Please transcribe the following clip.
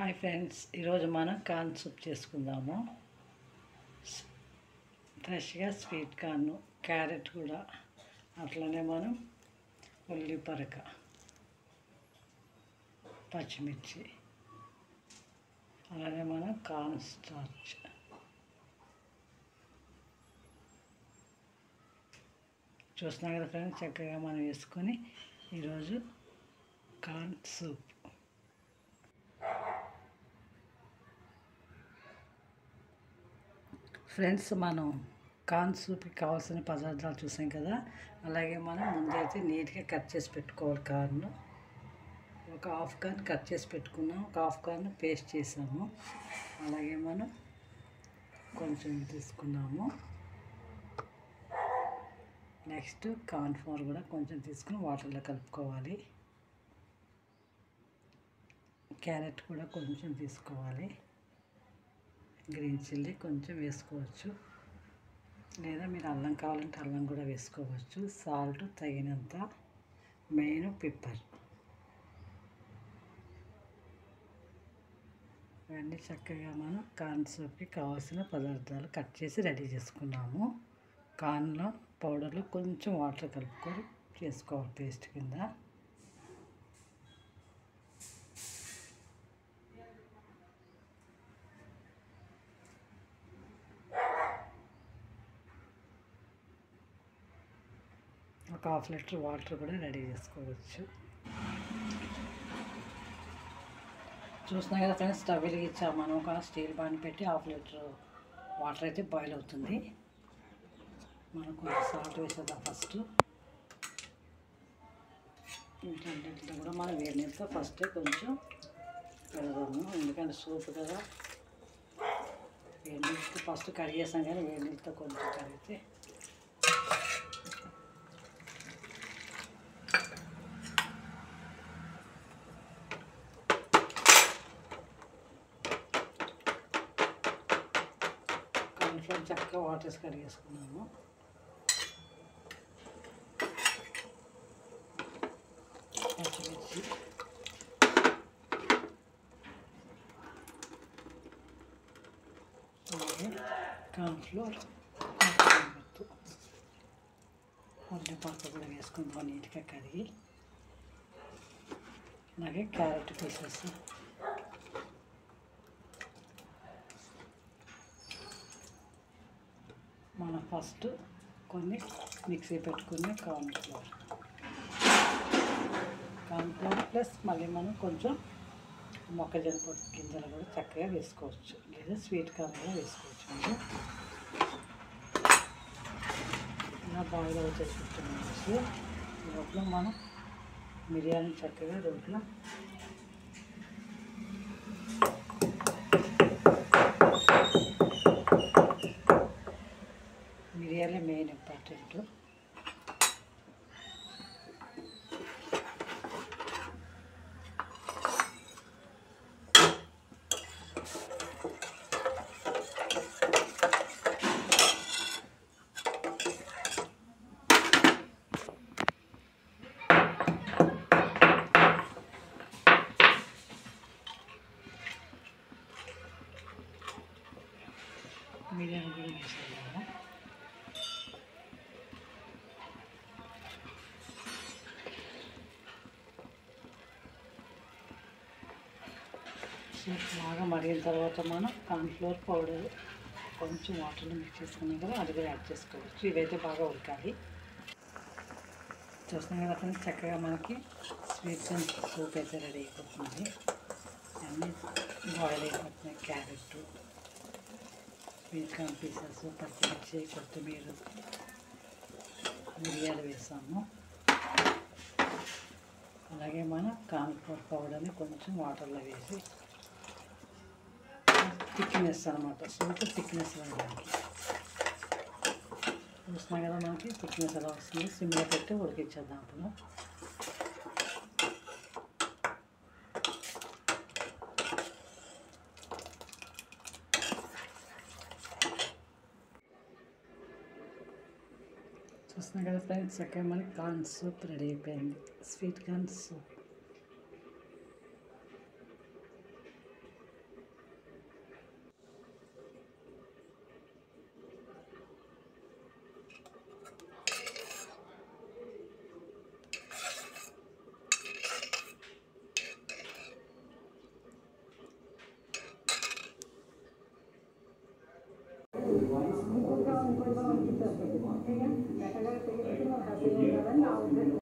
Hi friends, ఈరోజు మనం corn soup చేసుకుందాము. ఫ్రెష్గా స్వీట్ కార్న్, క్యారెట్ కూడా, అట్లనే మనం ఉల్లిపరక, పచ్చిమిర్చి, అలానే మనం కార్న్ స్టార్చ్, చూస్తున్నాం కదా ఫ్రెండ్స్, చక్కగా మనం వేసుకొని ఈరోజు కార్న్ సూప్. ఫ్రెండ్స్, మనం కార్న్ సూప్కి కావాల్సిన పదార్థాలు చూసాం కదా. అలాగే మనం ముందైతే నీట్గా కట్ చేసి పెట్టుకోవాలి. కార్న్ ఒక హాఫ్ కార్న్ కట్ చేసి పెట్టుకున్నాం, ఒక హాఫ్ కార్న్ పేస్ట్ చేసాము. అలాగే మనం కొంచెం తీసుకున్నాము. నెక్స్ట్ కార్న్ ఫ్లోర్ కూడా కొంచెం తీసుకుని వాటర్లో కలుపుకోవాలి. క్యారెట్ కూడా కొంచెం తీసుకోవాలి. గ్రీన్ చిల్లీ కొంచెం వేసుకోవచ్చు, లేదా మీరు అల్లం కావాలంటే అల్లం కూడా వేసుకోవచ్చు. సాల్ట్ తగినంత, మెయిన్ పెప్పర్. ఇవన్నీ చక్కగా మనం కార్న్ సూప్కి కావాల్సిన పదార్థాలు కట్ చేసి రెడీ చేసుకున్నాము. కార్న్లో పౌడర్లో కొంచెం వాటర్ కలుపుకొని చేసుకోవాలి పేస్ట్ కింద. ఒక హాఫ్ లీటర్ వాటర్ కూడా రెడీ చేసుకోవచ్చు. చూస్తున్నాం కదా ఫ్రెండ్స్, స్టవ్ వెలిగించాము. మనం ఒక స్టీల్ పాన్ పెట్టి హాఫ్ లీటర్ వాటర్ అయితే బాయిల్ అవుతుంది. మనం కొంచెం సాల్ట్ వేసేద్దాం ఫస్ట్. వీటన్నిటిలో కూడా మనం వేడి నీళ్ళతో ఫస్టే కొంచెం పెడదాము, ఎందుకంటే సూప్ కదా. వేడి నీళ్ళతో ఫస్ట్ కడిగేసాం, కానీ వేడి నీళ్ళతో కొంచెం కడిగితే కార్న్ఫ్లోర్ చక్కగా వాటర్స్ కడిగేసుకున్నాము. పచ్చిమిర్చి, అలాగే కార్న్ఫ్లోర్, ఉల్లిపాయలు కూడా వేసుకుందాం నీట్గా కడిగి. అలాగే క్యారెట్ పీసెస్, మనం ఫస్ట్ కొన్ని మిక్సీ పెట్టుకునే కార్న్ఫ్లోర్ ప్లస్ మళ్ళీ మనం కొంచెం మొక్కజొన్న పొట్టు గింజలు కూడా చక్కగా వేసుకోవచ్చు, లేదా స్వీట్ కార్న్ కూడా వేసుకోవచ్చు. మనం ఇలా బాయిల్ అవుతుంది 15 minutes. లోపల మనం మిరియాలను చక్కగా రోట్లో మిరియాలే మెయిన్ ఇంపార్టెంట్. మిరియాలు కూడా వేసాము కదా. సూప్ బాగా మరిగిన తర్వాత మనం కార్న్ఫ్లోర్ పౌడర్ కొంచెం వాటర్లో మిక్స్ చేసుకున్నాం కదా, అది కూడా యాడ్ చేసుకోవచ్చు. ఇవైతే బాగా ఉడకాలి. చూస్తున్నాం కదా ఫ్రెండ్స్, చక్కగా మనకి స్వీట్ కార్న్ సూప్ అయితే రెడీ అయిపోతుంది. అన్నీ బాయిల్ అయిపోతున్నాయి. క్యారెట్, స్వీట్ కార్న్ పీసెస్, పచ్చిమిర్చి, కొత్తిమీర, మిరియాలు వేసాము. అలాగే మనం కార్న్ఫ్లోర్ పౌడర్ని కొంచెం వాటర్లో వేసి థిక్నెస్ అనమాట, సూప్ థిక్నెస్ రావడానికి. చూస్తున్నాం కదా మనకి థిక్నెస్ ఎలా వస్తుంది. సిమ్లో పెట్టి ఉడికించేద్దాం. అప్పుడు చూస్తున్నాం కదా ఫ్రెండ్స్, చక్కగా మనకి కార్న్ సూప్ రెడీ అయిపోయింది. Sweet corn soup. మెత్తగా పెరిగితే మనకు అసహ్యం ఉండాలని నా ఉద్దేశం.